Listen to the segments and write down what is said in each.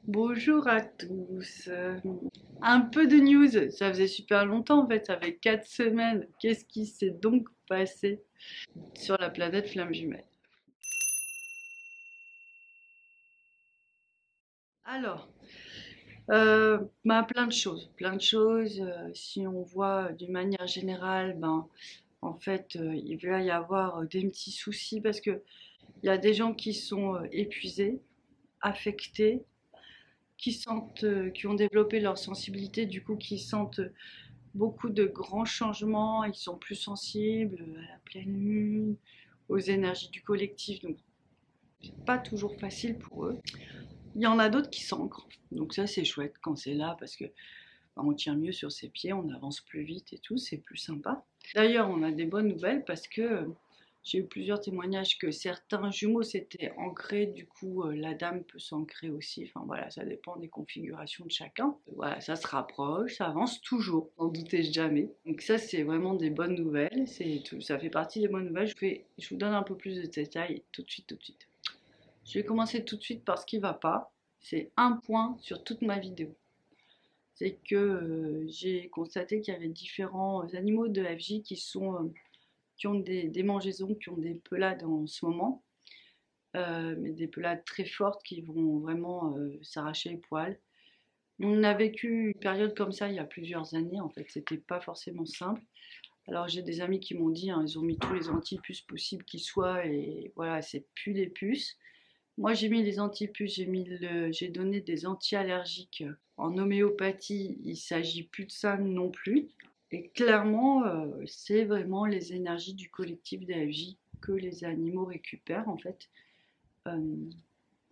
Bonjour à tous. Un peu de news. Ça faisait super longtemps en fait, ça fait 4 semaines. Qu'est-ce qui s'est donc passé sur la planète Flamme Jumelle? Alors, plein de choses. Plein de choses. Si on voit d'une manière générale, en fait, il va y avoir des petits soucis parce que il y a des gens qui sont épuisés, affectés, qui ont développé leur sensibilité, du coup, qui sentent beaucoup de grands changements, ils sont plus sensibles à la pleine lune, aux énergies du collectif, donc c'est pas toujours facile pour eux. Il y en a d'autres qui s'ancrent, donc ça c'est chouette quand c'est là parce que on tient mieux sur ses pieds, on avance plus vite et tout, c'est plus sympa. D'ailleurs, on a des bonnes nouvelles parce que j'ai eu plusieurs témoignages que certains jumeaux s'étaient ancrés, du coup la dame peut s'ancrer aussi, enfin voilà, ça dépend des configurations de chacun. Voilà, ça se rapproche, ça avance toujours, n'en doutez jamais. Donc ça c'est vraiment des bonnes nouvelles, ça fait partie des bonnes nouvelles. Je vous donne un peu plus de détails tout de suite, tout de suite. Je vais commencer tout de suite par ce qui va pas. C'est un point sur toute ma vidéo. C'est que j'ai constaté qu'il y avait différents animaux de FJ qui ont des démangeaisons, qui ont des pelades en ce moment, mais des pelades très fortes qui vont vraiment s'arracher les poils. On a vécu une période comme ça il y a plusieurs années, en fait, c'était pas forcément simple. Alors j'ai des amis qui m'ont dit, hein, ils ont mis tous les antipuces possibles qui soient, et voilà, c'est plus des puces. Moi j'ai mis les antipuces, j'ai donné des anti-allergiques en homéopathie, il s'agit plus de ça non plus. Et clairement, c'est vraiment les énergies du collectif des FJ que les animaux récupèrent en fait. Euh,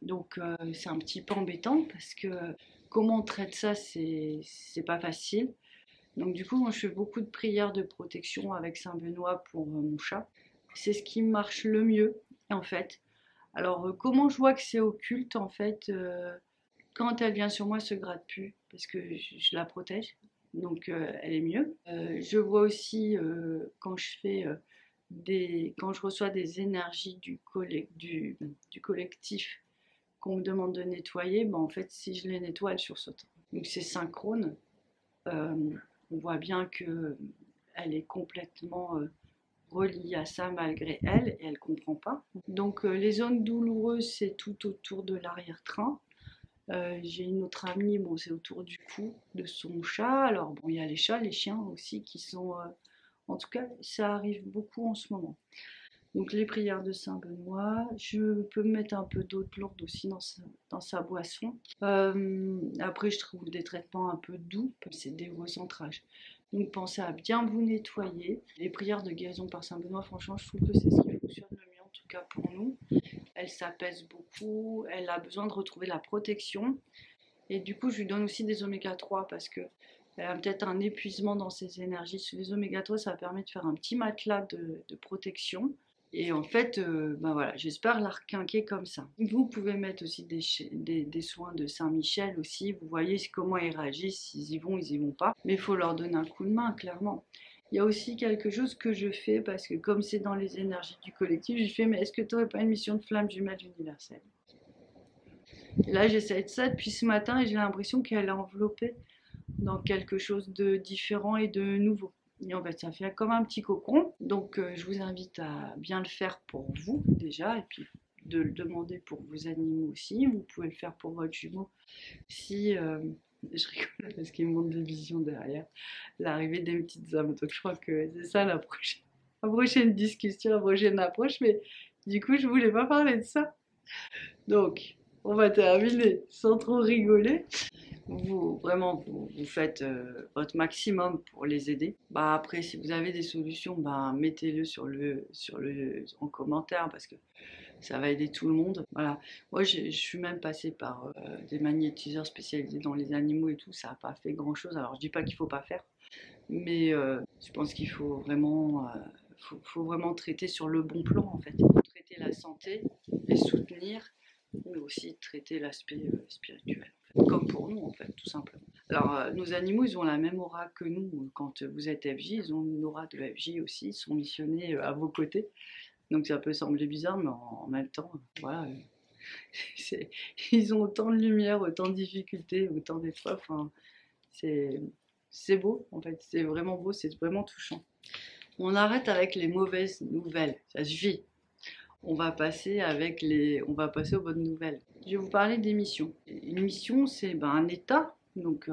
donc c'est un petit peu embêtant parce que comment on traite ça, c'est pas facile. Donc du coup, moi je fais beaucoup de prières de protection avec Saint Benoît pour mon chat. C'est ce qui marche le mieux en fait. Alors comment je vois que c'est occulte en fait, quand elle vient sur moi, elle se gratte plus parce que je la protège. Donc elle est mieux. Je vois aussi quand quand je reçois des énergies du collectif qu'on me demande de nettoyer, en fait, si je les nettoie, elles sursautent. Donc c'est synchrone. Euh, on voit bien que elle est complètement reliée à ça malgré elle et elle comprend pas. Donc les zones douloureuses, c'est tout autour de l'arrière-train. J'ai une autre amie, bon, c'est autour du cou de son chat. Alors bon, il y a les chats, les chiens aussi qui sont. En tout cas, ça arrive beaucoup en ce moment. Donc les prières de Saint Benoît. Je peux mettre un peu d'eau de lourde aussi dans sa boisson. Après, je trouve des traitements un peu doux, c'est des recentrages. Donc pensez à bien vous nettoyer. Les prières de guérison par Saint Benoît, franchement, je trouve que c'est ce qui fonctionne le mieux, en tout cas pour nous. Elle s'apaise beaucoup, elle a besoin de retrouver la protection. Et du coup, je lui donne aussi des oméga 3 parce que elle a peut-être un épuisement dans ses énergies. Sur les oméga 3, ça permet de faire un petit matelas de protection. Et en fait, voilà, j'espère la requinquer comme ça. Vous pouvez mettre aussi des soins de Saint-Michel aussi. Vous voyez comment ils réagissent, ils y vont pas. Mais il faut leur donner un coup de main, clairement. Il y a aussi quelque chose que je fais parce que comme c'est dans les énergies du collectif, je fais, mais est-ce que tu n'aurais pas une mission de flamme jumelle universelle? Et là, j'essaie de ça depuis ce matin et j'ai l'impression qu'elle est enveloppée dans quelque chose de différent et de nouveau. Et en fait, ça fait comme un petit cocon. Donc, je vous invite à bien le faire pour vous déjà, et puis de le demander pour vos animaux aussi. Vous pouvez le faire pour votre jumeau. Si je rigole parce qu'il me montre des visions derrière, l'arrivée des petites âmes. Donc, je crois que c'est ça la prochaine discussion, la prochaine approche. Mais du coup, je voulais pas parler de ça. Donc, on va terminer sans trop rigoler. Vous faites votre maximum pour les aider. Après, si vous avez des solutions, mettez-le en commentaire parce que ça va aider tout le monde. Voilà. Moi, je suis même passée par des magnétiseurs spécialisés dans les animaux et tout. Ça n'a pas fait grand-chose. Alors, je dis pas qu'il faut pas faire, mais je pense qu'il faut vraiment traiter sur le bon plan en fait. Traiter la santé, les soutenir, mais aussi traiter l'aspect spirituel, en fait. Comme pour nous en fait, tout simplement. Alors nos animaux, ils ont la même aura que nous. Quand vous êtes FJ, ils ont une aura de FJ aussi, ils sont missionnés à vos côtés. Donc ça peut sembler bizarre, mais en même temps, voilà. Ils ont autant de lumière, autant de difficultés, autant d'épreuves. Enfin, c'est beau, en fait. C'est vraiment beau, c'est vraiment touchant. On arrête avec les mauvaises nouvelles. Ça suffit. On va passer aux bonnes nouvelles. Je vais vous parler des missions. Une mission, c'est un état. Donc,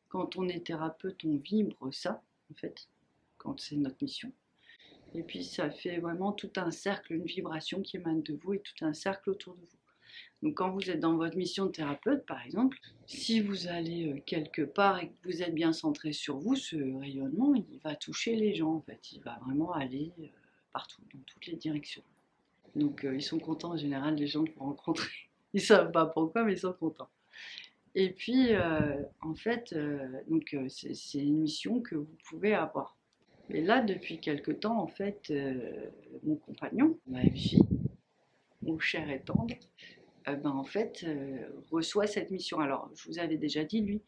quand on est thérapeute, on vibre ça, en fait, quand c'est notre mission. Et puis, ça fait vraiment tout un cercle, une vibration qui émane de vous et tout un cercle autour de vous. Donc, quand vous êtes dans votre mission de thérapeute, par exemple, si vous allez quelque part et que vous êtes bien centré sur vous, ce rayonnement, il va toucher les gens, en fait. Il va vraiment aller partout, dans toutes les directions. Donc ils sont contents en général, les gens de vous rencontrer. Ils savent pas pourquoi, mais ils sont contents. Et puis, en fait, c'est une mission que vous pouvez avoir. Et là, depuis quelque temps, en fait, mon compagnon, ma vie, mon cher et tendre, en fait, reçoit cette mission. Alors, je vous avais déjà dit, lui,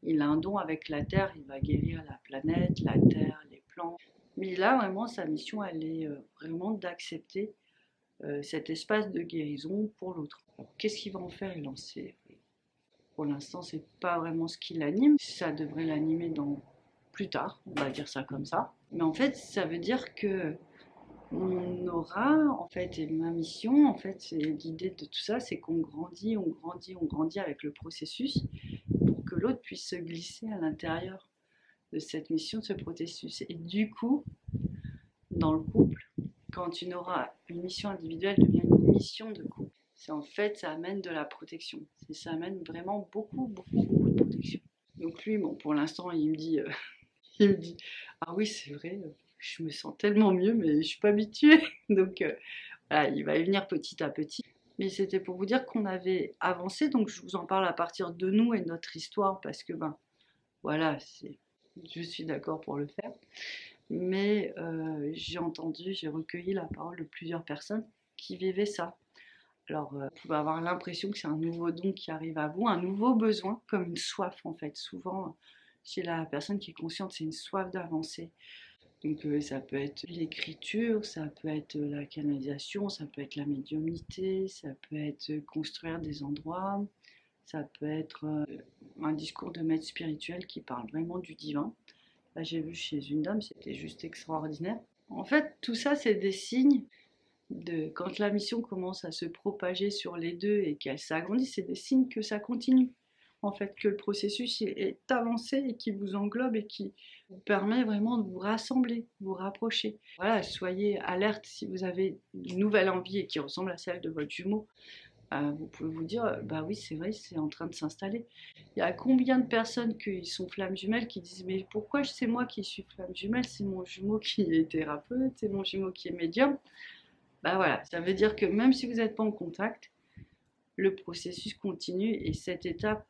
il a un don avec la Terre, il va guérir la planète, la Terre, les plantes. Mais là, vraiment, sa mission, elle est vraiment d'accepter cet espace de guérison pour l'autre. Qu'est-ce qu'il va en faire? Il en sait. Pour l'instant, c'est pas vraiment ce qui l'anime. Ça devrait l'animer dans plus tard, on va dire ça comme ça. Mais en fait, ça veut dire que on aura, en fait, et ma mission, en fait, c'est l'idée de tout ça, c'est qu'on grandit, on grandit, on grandit avec le processus pour que l'autre puisse se glisser à l'intérieur de cette mission, de ce processus. Et du coup, dans le couple, quand une aura une mission individuelle devient une mission de couple. C'est en fait, ça amène de la protection. Ça amène vraiment beaucoup, beaucoup, beaucoup de protection. Donc lui, bon, pour l'instant, il me dit, ah oui, c'est vrai, je me sens tellement mieux, mais je suis pas habituée. Donc voilà, il va y venir petit à petit. Mais c'était pour vous dire qu'on avait avancé, donc je vous en parle à partir de nous et de notre histoire, parce que voilà, je suis d'accord pour le faire. Mais j'ai recueilli la parole de plusieurs personnes qui vivaient ça. Alors, vous pouvez avoir l'impression que c'est un nouveau don qui arrive à vous, un nouveau besoin, comme une soif en fait. Souvent, chez la personne qui est consciente, c'est une soif d'avancer. Donc, ça peut être l'écriture, ça peut être la canalisation, ça peut être la médiumnité, ça peut être construire des endroits, ça peut être un discours de maître spirituel qui parle vraiment du divin. Là, j'ai vu chez une dame, c'était juste extraordinaire. En fait, tout ça, c'est des signes quand la mission commence à se propager sur les deux et qu'elle s'agrandit, c'est des signes que ça continue. En fait, que le processus est avancé et qui vous englobe et qui vous permet vraiment de vous rassembler, vous rapprocher. Voilà, soyez alerte si vous avez une nouvelle envie et qui ressemble à celle de votre jumeau. Vous pouvez vous dire, bah oui, c'est vrai, c'est en train de s'installer. Il y a combien de personnes qui sont flammes jumelles qui disent, mais pourquoi c'est moi qui suis flamme jumelle? C'est mon jumeau qui est thérapeute, c'est mon jumeau qui est médium. Bah voilà, ça veut dire que même si vous n'êtes pas en contact, le processus continue et cette étape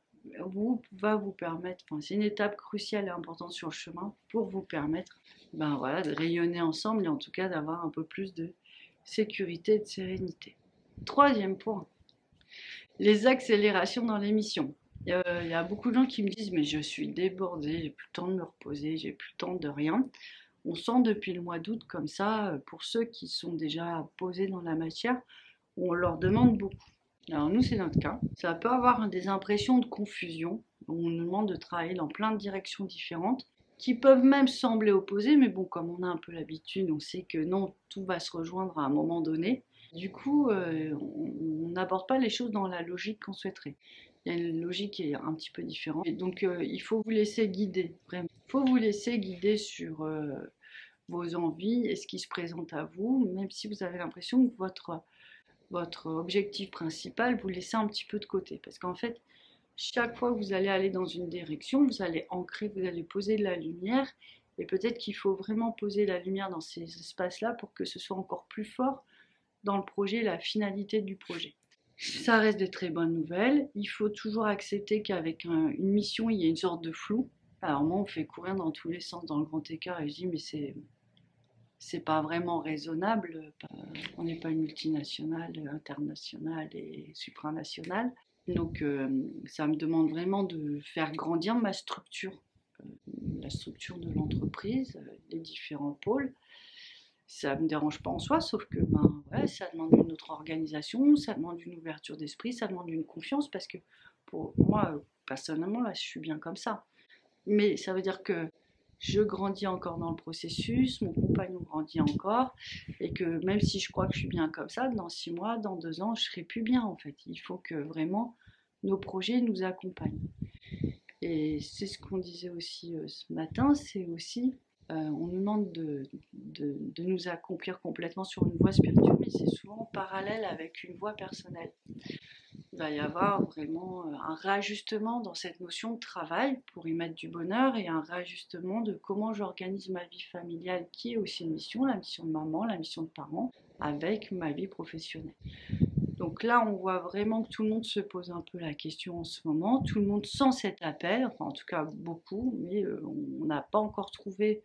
va vous permettre, enfin, c'est une étape cruciale et importante sur le chemin pour vous permettre voilà, de rayonner ensemble et en tout cas d'avoir un peu plus de sécurité et de sérénité. Troisième point, les accélérations dans l'émission. Il y a beaucoup de gens qui me disent mais je suis débordée, j'ai plus le temps de me reposer, j'ai plus le temps de rien. On sent depuis le mois d'août comme ça, pour ceux qui sont déjà posés dans la matière, on leur demande beaucoup. Alors nous c'est notre cas. Ça peut avoir des impressions de confusion. On nous demande de travailler dans plein de directions différentes qui peuvent même sembler opposées, mais bon, comme on a un peu l'habitude, on sait que non, tout va se rejoindre à un moment donné. Du coup, on n'aborde pas les choses dans la logique qu'on souhaiterait. Il y a une logique qui est un petit peu différente. Et donc, il faut vous laisser guider, vraiment. Il faut vous laisser guider sur vos envies et ce qui se présente à vous, même si vous avez l'impression que votre objectif principal, vous laissez un petit peu de côté. Parce qu'en fait, chaque fois que vous allez aller dans une direction, vous allez ancrer, vous allez poser de la lumière. Et peut-être qu'il faut vraiment poser la lumière dans ces espaces-là pour que ce soit encore plus fort dans le projet, la finalité du projet. Ça reste de très bonnes nouvelles. Il faut toujours accepter qu'avec une mission, il y a une sorte de flou. Alors moi, on fait courir dans tous les sens dans le grand écart et je dis mais c'est pas vraiment raisonnable. On n'est pas une multinationale, internationale et supranationale. Donc ça me demande vraiment de faire grandir ma structure, la structure de l'entreprise, les différents pôles. Ça me dérange pas en soi, sauf que ben ouais, ça demande une autre organisation, ça demande une ouverture d'esprit, ça demande une confiance parce que pour moi, personnellement, là, je suis bien comme ça. Mais ça veut dire que je grandis encore dans le processus, mon compagnon grandit encore, et que même si je crois que je suis bien comme ça, dans 6 mois, dans 2 ans, je serai plus bien en fait. Il faut que vraiment nos projets nous accompagnent. Et c'est ce qu'on disait aussi ce matin, c'est aussi, on nous demande de nous accomplir complètement sur une voie spirituelle, mais c'est souvent parallèle avec une voie personnelle. Il va y avoir vraiment un réajustement dans cette notion de travail pour y mettre du bonheur et un réajustement de comment j'organise ma vie familiale qui est aussi une mission, la mission de maman, la mission de parent, avec ma vie professionnelle. Donc là, on voit vraiment que tout le monde se pose un peu la question en ce moment. Tout le monde sent cet appel, enfin en tout cas beaucoup, mais on n'a pas encore trouvé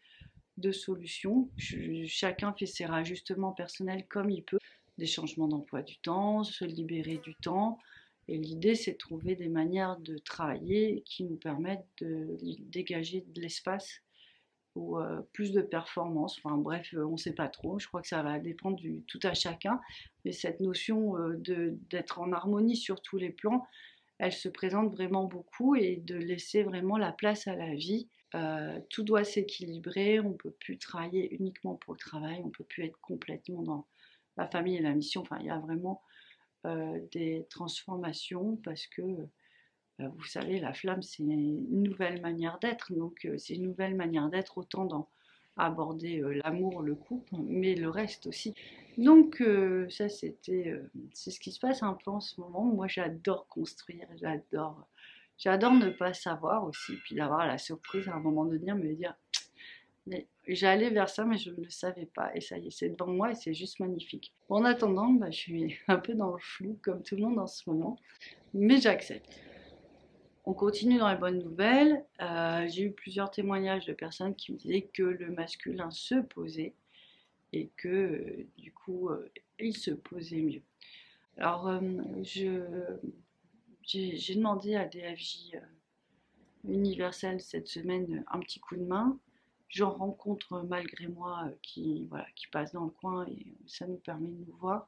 de solution. Chacun fait ses réajustements personnels comme il peut. Des changements d'emploi du temps, se libérer du temps. Et l'idée, c'est de trouver des manières de travailler qui nous permettent de dégager de l'espace ou plus de performance. Enfin bref, on ne sait pas trop. Je crois que ça va dépendre du tout à chacun. Mais cette notion d'être en harmonie sur tous les plans, elle se présente vraiment beaucoup et de laisser vraiment la place à la vie. Tout doit s'équilibrer. On ne peut plus travailler uniquement pour le travail. On ne peut plus être complètement dans la famille et la mission. Enfin, il y a vraiment des transformations parce que vous savez, la flamme, c'est une nouvelle manière d'être. Donc, c'est une nouvelle manière d'être autant dans aborder l'amour, le couple, mais le reste aussi. Donc, ça, c'est ce qui se passe un peu en ce moment. Moi, j'adore construire, j'adore ne pas savoir aussi, puis d'avoir la surprise à un moment de me dire, mais j'allais vers ça, mais je ne le savais pas. Et ça y est, c'est devant moi et c'est juste magnifique. En attendant, bah, je suis un peu dans le flou, comme tout le monde en ce moment, mais j'accepte. On continue dans les bonnes nouvelles. J'ai eu plusieurs témoignages de personnes qui me disaient que le masculin se posait et que du coup, il se posait mieux. Alors, j'ai demandé à DFJ Universel cette semaine un petit coup de main. J'en rencontre malgré moi qui, voilà, qui passent dans le coin et ça nous permet de nous voir.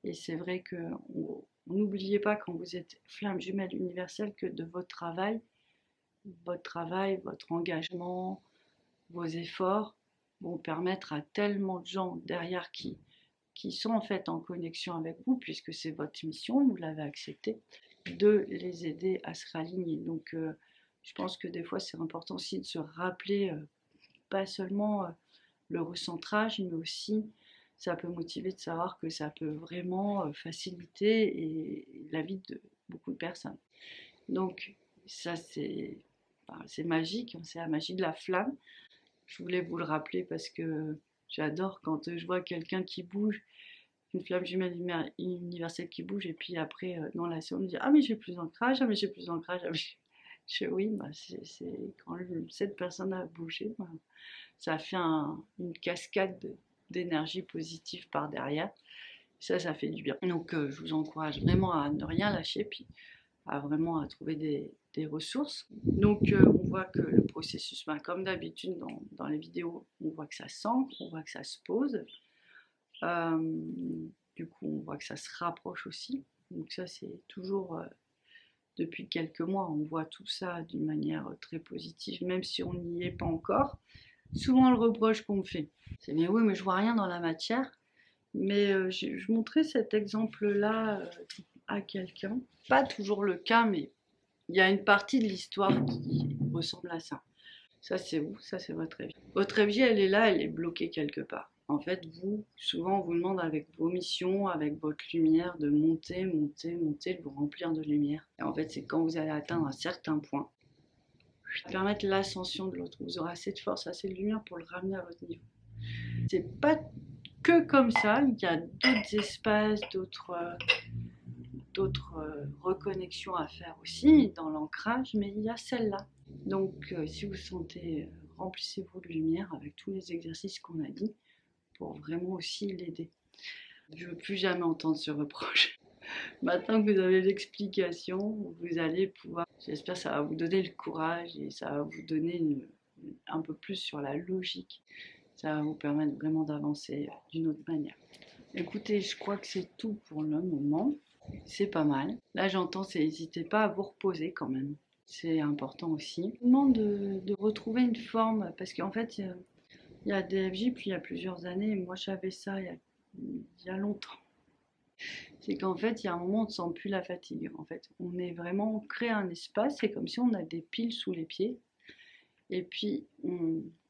Et c'est vrai que n'oubliez pas quand vous êtes flamme jumelle universelle que de votre travail, votre engagement, vos efforts vont permettre à tellement de gens derrière qui sont en fait en connexion avec vous, puisque c'est votre mission, vous l'avez accepté, de les aider à se réaligner. Donc je pense que des fois c'est important aussi de se rappeler pas seulement le recentrage, mais aussi ça peut motiver de savoir que ça peut vraiment faciliter la vie de beaucoup de personnes. Donc ça c'est magique, c'est la magie de la flamme. Je voulais vous le rappeler parce que j'adore quand je vois quelqu'un qui bouge, une flamme jumelle universelle qui bouge, et puis après, dans la séance, on me dit ah, mais j'ai plus d'ancrage, ah, mais j'ai plus d'ancrage. Ah, je oui, bah, c'est quand cette personne a bougé, bah, ça fait une cascade d'énergie positive par derrière. Ça fait du bien. Donc, je vous encourage vraiment à ne rien lâcher, puis vraiment à trouver des ressources. Donc on voit que le processus, ben, comme d'habitude dans les vidéos, on voit que ça s'ancre, on voit que ça se pose. Du coup, on voit que ça se rapproche aussi. Donc ça, c'est toujours, depuis quelques mois, on voit tout ça d'une manière très positive, même si on n'y est pas encore. Souvent, le reproche qu'on me fait, c'est mais oui, mais je vois rien dans la matière. Mais je montrais cet exemple-là à quelqu'un. Pas toujours le cas, mais il y a une partie de l'histoire qui ressemble à ça. Ça, c'est vous, ça, c'est votre vie. Votre vie, elle est là, elle est bloquée quelque part. En fait, vous, souvent, on vous demande avec vos missions, avec votre lumière, de monter, monter, monter, de vous remplir de lumière. Et en fait, c'est quand vous allez atteindre un certain point, permettre l'ascension de l'autre. Vous aurez assez de force, assez de lumière pour le ramener à votre niveau. C'est pas que comme ça, il y a d'autres espaces, d'autres reconnexions à faire aussi dans l'ancrage, mais il y a celle-là. Donc si vous sentez, remplissez-vous de lumière avec tous les exercices qu'on a dit pour vraiment aussi l'aider. Je ne veux plus jamais entendre ce reproche. Maintenant que vous avez l'explication, vous allez pouvoir, j'espère que ça va vous donner le courage et ça va vous donner un peu plus sur la logique. Ça va vous permettre vraiment d'avancer d'une autre manière. Écoutez, je crois que c'est tout pour le moment. C'est pas mal. Là, j'entends, c'est n'hésitez pas à vous reposer quand même. C'est important aussi. Je vous demande de retrouver une forme, parce qu'en fait, il y a DFJ, puis il y a plusieurs années, moi j'avais ça il y a longtemps. C'est qu'en fait, il y a un moment, on ne sent plus la fatigue. En fait, on crée un espace, c'est comme si on a des piles sous les pieds, et puis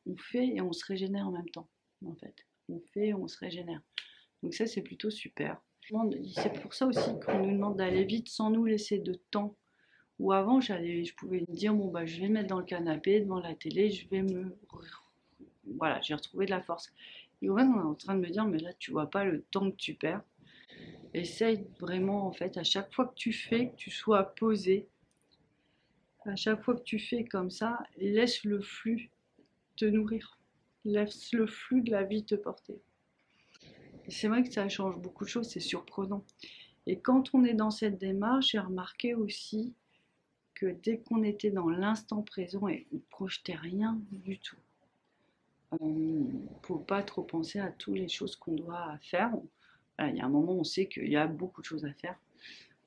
on fait et on se régénère en même temps. En fait, on fait et on se régénère. Donc ça, c'est plutôt super. C'est pour ça aussi qu'on nous demande d'aller vite sans nous laisser de temps. Ou avant, je pouvais me dire, bon, bah, je vais me mettre dans le canapé, devant la télé, voilà, j'ai retrouvé de la force. Et en fait, on est en train de me dire, mais là, tu vois pas le temps que tu perds. Essaye vraiment, en fait, à chaque fois que tu fais, que tu sois posé, à chaque fois que tu fais comme ça, laisse le flux te nourrir. Laisse le flux de la vie te porter. Et c'est vrai que ça change beaucoup de choses, c'est surprenant. Et quand on est dans cette démarche, j'ai remarqué aussi que dès qu'on était dans l'instant présent et on ne projetait rien du tout, faut pas trop penser à toutes les choses qu'on doit faire. Voilà, il y a un moment, on sait qu'il y a beaucoup de choses à faire,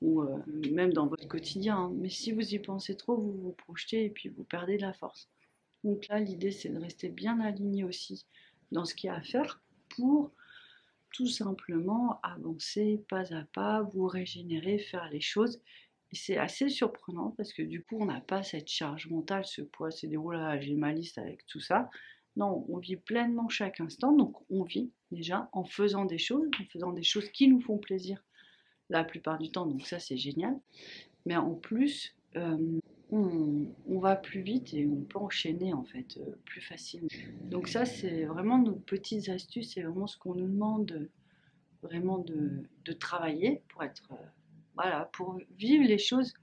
ou même dans votre quotidien, hein. Mais si vous y pensez trop, vous vous projetez et puis vous perdez de la force. Donc là, l'idée, c'est de rester bien aligné aussi dans ce qu'il y a à faire pour tout simplement avancer pas à pas, vous régénérer, faire les choses. Et c'est assez surprenant parce que du coup, on n'a pas cette charge mentale, ce poids, c'est des oh là, j'ai ma liste avec tout ça. Non, on vit pleinement chaque instant, donc on vit déjà en faisant des choses qui nous font plaisir la plupart du temps, donc ça c'est génial. Mais en plus, on va plus vite et on peut enchaîner en fait plus facilement. Donc ça c'est vraiment nos petites astuces, c'est vraiment ce qu'on nous demande vraiment de travailler pour être, voilà, pour vivre les choses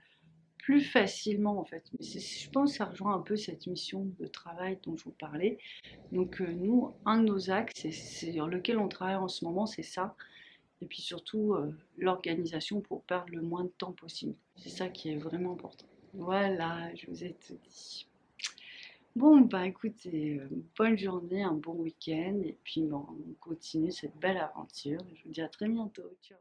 plus facilement en fait. Mais je pense que ça rejoint un peu cette mission de travail dont je vous parlais. Donc nous, un de nos axes, sur lequel on travaille en ce moment, c'est ça. Et puis surtout l'organisation pour perdre le moins de temps possible. C'est ça qui est vraiment important. Voilà, je vous ai tout dit. Bon, bah écoutez, bonne journée, un bon week-end, et puis bon, on continue cette belle aventure. Je vous dis à très bientôt. Ciao.